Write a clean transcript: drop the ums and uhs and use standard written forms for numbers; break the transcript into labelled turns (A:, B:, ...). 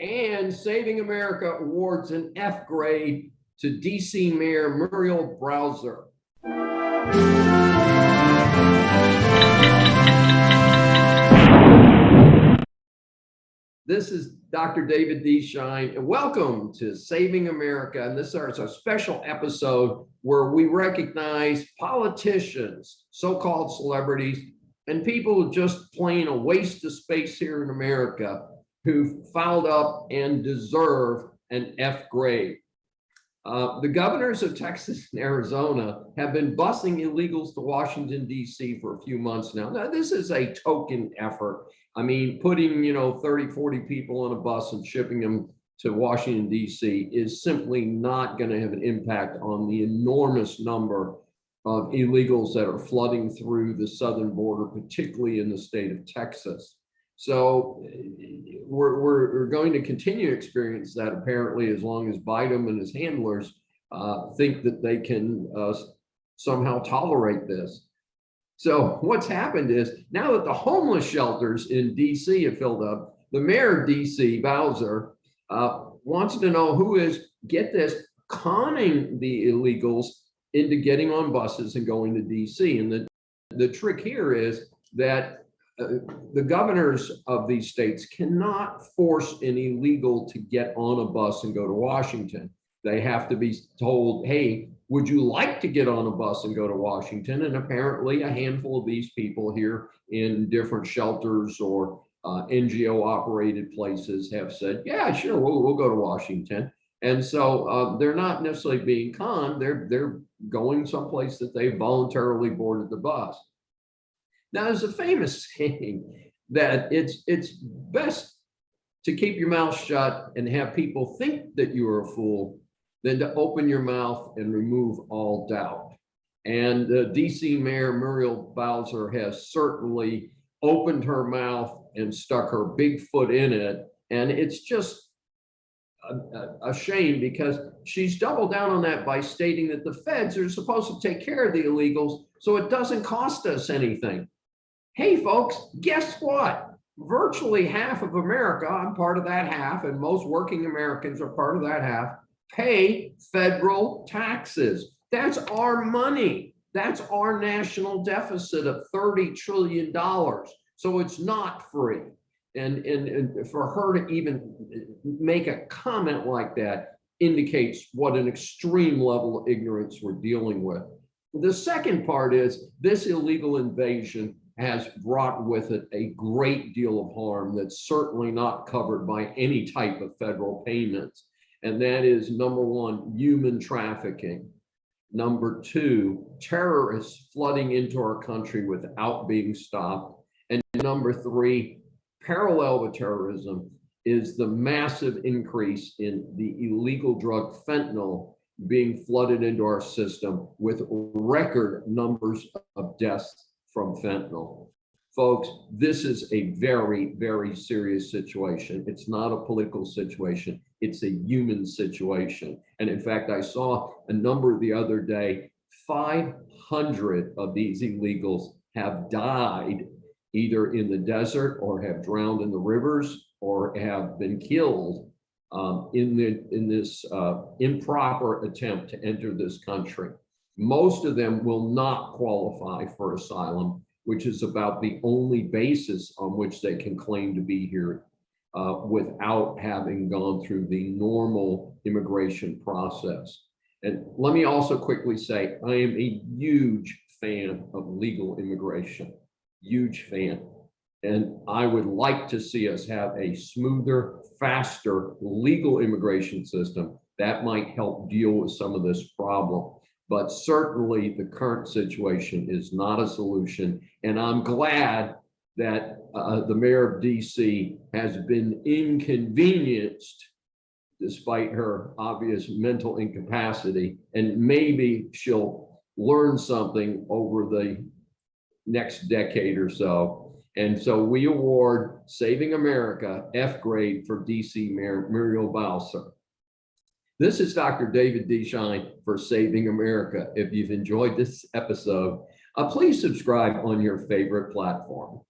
A: And Saving America awards an F grade to DC Mayor Muriel Bowser. This is Dr. David D. Shine, and welcome to Saving America. And this is our special episode where we recognize politicians, so-called celebrities, and people just plain a waste of space here in America who filed up and deserve an F grade. The governors of Texas and Arizona have been busing illegals to Washington, D.C. for a few months now. Now, this is a token effort. I mean, putting, 30, 40 people on a bus and shipping them to Washington, D.C. is simply not going to have an impact on the enormous number of illegals that are flooding through the southern border, particularly in the state of Texas. So we're going to continue to experience that apparently as long as Biden and his handlers think that they can somehow tolerate this. So what's happened is now that the homeless shelters in DC have filled up, the mayor of DC, Bowser, wants to know who is, get this, conning the illegals into getting on buses and going to DC. And the trick here is that the governors of these states cannot force an illegal to get on a bus and go to Washington. They have to be told, hey, would you like to get on a bus and go to Washington? And apparently a handful of these people here in different shelters or NGO operated places have said, yeah, sure, we'll go to Washington. And so they're not necessarily being conned, they're going someplace that they voluntarily boarded the bus. Now, there's a famous saying that it's best to keep your mouth shut and have people think that you are a fool than to open your mouth and remove all doubt. And DC Mayor Muriel Bowser has certainly opened her mouth and stuck her big foot in it. And it's just a shame because she's doubled down on that by stating that the feds are supposed to take care of the illegals so it doesn't cost us anything. Hey, folks, guess what? Virtually half of America, I'm part of that half, and most working Americans are part of that half, pay federal taxes. That's our money. That's our national deficit of $30 trillion. So it's not free. And for her to even make a comment like that indicates what an extreme level of ignorance we're dealing with. The second part is this illegal invasion has brought with it a great deal of harm that's certainly not covered by any type of federal payments. And that is, number one, human trafficking. Number two, terrorists flooding into our country without being stopped. And number three, parallel with terrorism is the massive increase in the illegal drug fentanyl being flooded into our system with record numbers of deaths from fentanyl. Folks, this is a very, very serious situation. It's not a political situation. It's a human situation. And in fact, I saw a number the other day, 500 of these illegals have died either in the desert or have drowned in the rivers or have been killed in this improper attempt to enter this country. Most of them will not qualify for asylum, which is about the only basis on which they can claim to be here without having gone through the normal immigration process. And let me also quickly say, I am a huge fan of legal immigration, huge fan. And I would like to see us have a smoother, faster legal immigration system that might help deal with some of this problem. But certainly the current situation is not a solution. And I'm glad that the mayor of DC has been inconvenienced despite her obvious mental incapacity. And maybe she'll learn something over the next decade or so. And so we award Saving America F grade for DC Mayor Muriel Bowser. This is Dr. David D. Shine for Saving America. If you've enjoyed this episode, please subscribe on your favorite platform.